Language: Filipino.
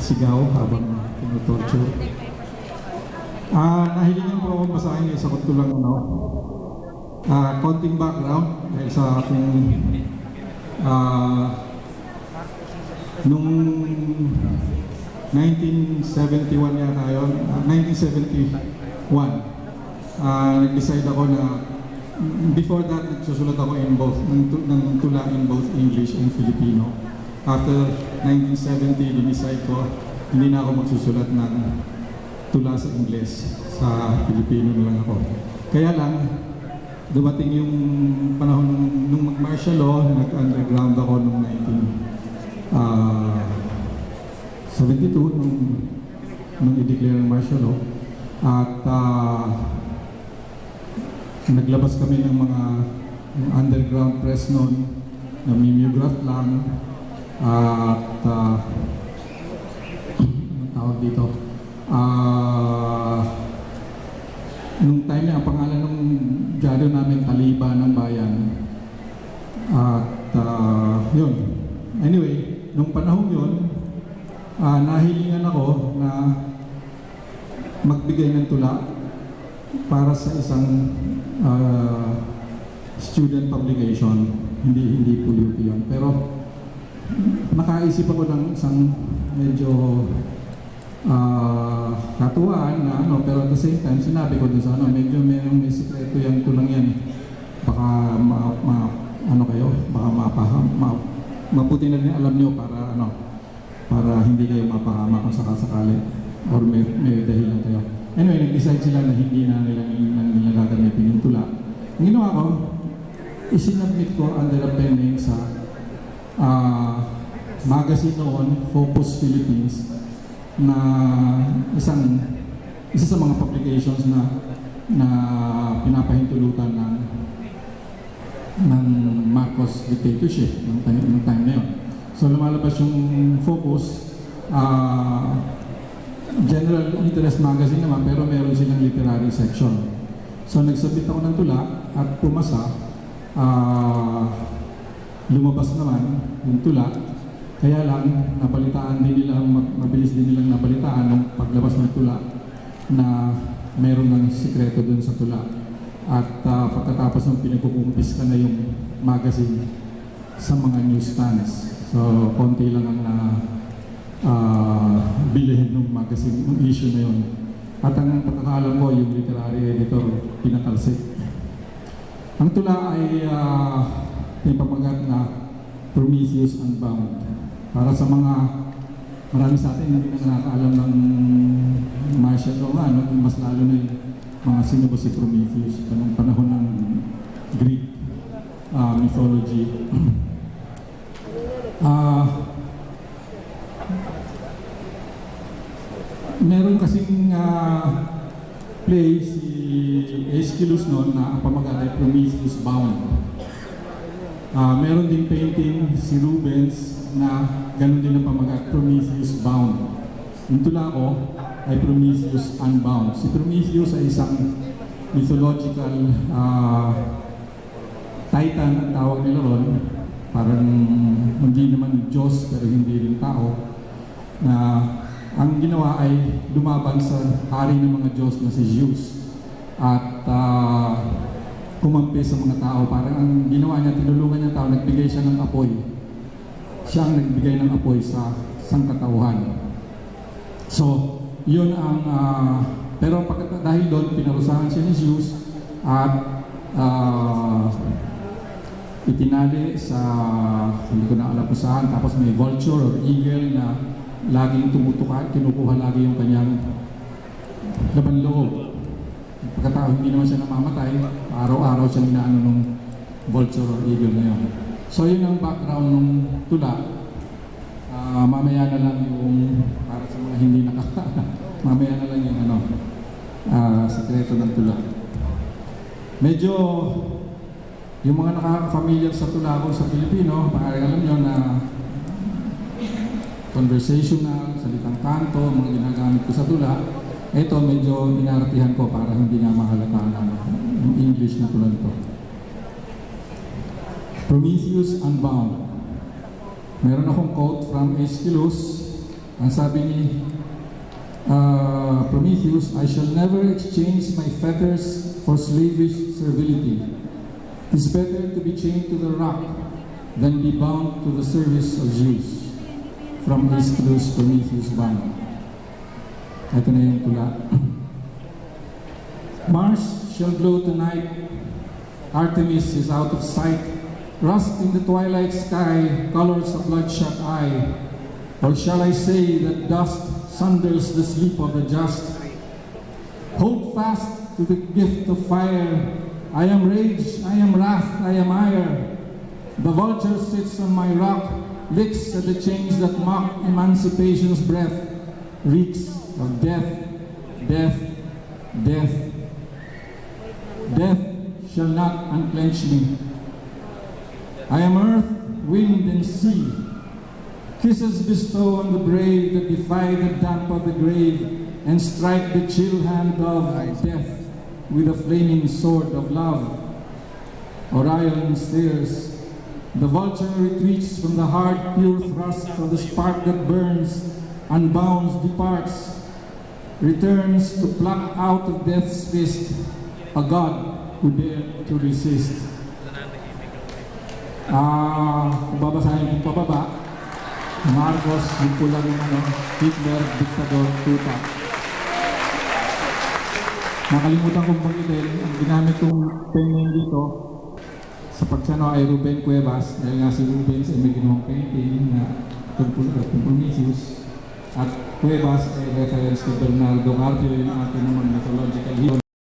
sigaw habang tinutorture. Nahilingan po ako basahin yung sagot ko lang konting background dahil sa aking nung 1971 yata yun, 1971, nag-decide ako na before that nagsusulat ako in both, ng tula in both English and Filipino. After 1970, dinicide ko, hindi na ako magsusulat ng tula sa Ingles, sa Filipino na lang ako. Kaya lang, dumating yung panahon nung mag-martial law, nag-underground ako nung 1972, nung i-declare ng martial law. At naglabas kami ng mga underground press noon na mimeograph lang. At anong tawag dito? Nung time na, ang pangalan ng dyaryo namin, Taliba ng Bayan. At yun. Anyway, nung panahon yun, nahilingan ako na magbigay ng tula para sa isang student publication. Hindi po yun. Pero nakaisip ako ng isang medyo katuwaan na pero at the same time sinabi ko doon sa medyo may sikreto yan tulang yan. Baka mabuti na rin alam nyo para hindi kayo mapahama kung sakasakali or may dahilan kayo. Anyway, nag-decide sila na hindi na nila gagamitin yung tula. Ang ginawa ko, isinabmit ko under a pen name sa magazine noon, Focus Philippines, na isa sa mga publications na pinapahintulutan ng Marcos dictatorship ng time na yun. So lumalabas yung Focus, general interest magazine naman, pero meron silang literary section. So nagsubmit ako ng tula at pumasa. Lumabas naman yung tula. Kaya lang, mabilis din nilang nabalitaan nung paglabas ng tula na meron ng sikreto dun sa tula. At pagkatapos ng pinagkukumpis ka na yung magazine sa mga newsstands. So, konti lang ang bilhin ng magazine, ng issue na yun. At ang pagkakalam ko, yung literary editor, pinatalsik. Ang tula ay may pamagat na Prometheus Unbound. Para sa marami sa atin hindi na nakakaalam ng martial law mas lalo na yung mga sino ba si Prometheus panong panahon ng Greek mythology. Meron kasing play si Aeschylus noon na ang pamagat ay Prometheus Bound. Meron din painting si Rubens na ganun din ang pamagat, Prometheus Bound. Yung tula ko ay Prometheus Unbound. Si Prometheus ay isang mythological titan ang tawag nila ron. Parang hindi naman Diyos pero hindi rin tao. Na ang ginawa ay lumaban sa hari ng mga Diyos na si Zeus. At kumampi sa mga tao. Parang ang ginawa niya, tinulungan niya tao, nagbigay siya ng apoy. Siya ang nagbigay ng apoy sa sangkatauhan. So, yun ang, pero dahil doon, pinarusahan siya ni Zeus at itinali sa, hindi ko na alam kung saan, tapos may vulture or eagle na laging kinukuha lagi yung kanyang laban loob. Pagkatao, hindi naman siya namamatay, araw-araw siya inaano nung vulture or eagle na yun. So yun ang background ng tula. Mamaya na lang yung, para sa mga hindi mamaya na lang yung sekreto ng tula. Medyo, yung mga nakaka-familiar sa tula ko sa Pilipino, maaaring alam nyo na conversational, salitang kanto, mga ginagamit ko sa tula. Ito, medyo inaratihan ko para hindi nga mahalata yung English na tulad ko. Prometheus Unbound. Meron akong quote from Aeschylus. Ang sabi ni Prometheus, I shall never exchange my fetters for slavish servility. It is better to be chained to the rock than be bound to the service of Zeus. From Aeschylus, Prometheus Bound. Ito na yung tula. Mars shall glow tonight. Artemis is out of sight. Rust in the twilight sky colors a bloodshot eye. Or shall I say that dust sunders the sleep of the just? Hold fast to the gift of fire. I am rage, I am wrath, I am ire. The vulture sits on my rock, licks at the chains that mock emancipation's breath, reeks of death, death, death. Death shall not unclench me. I am earth, wind, and sea. Kisses bestow on the brave that defy the damp of the grave and strike the chill hand of death with a flaming sword of love. Orion stares. The vulture retreats from the hard, pure thrust of the spark that burns, unbounds, departs, returns to pluck out of death's fist a god who dared to resist. Babasahin kong pababa, Marcos, yung pula ng Hitler, Dictador, Tuta. Nakalimutan kong pag-itin, ang ginamit kong pen dito sa pagsano ay Ruben Cuevas, dahil nga si Ruben ay may ginawang painting na Prometheus, at Cuevas ay reference kay Bernardo Carpio, yung ating naman mythological hero.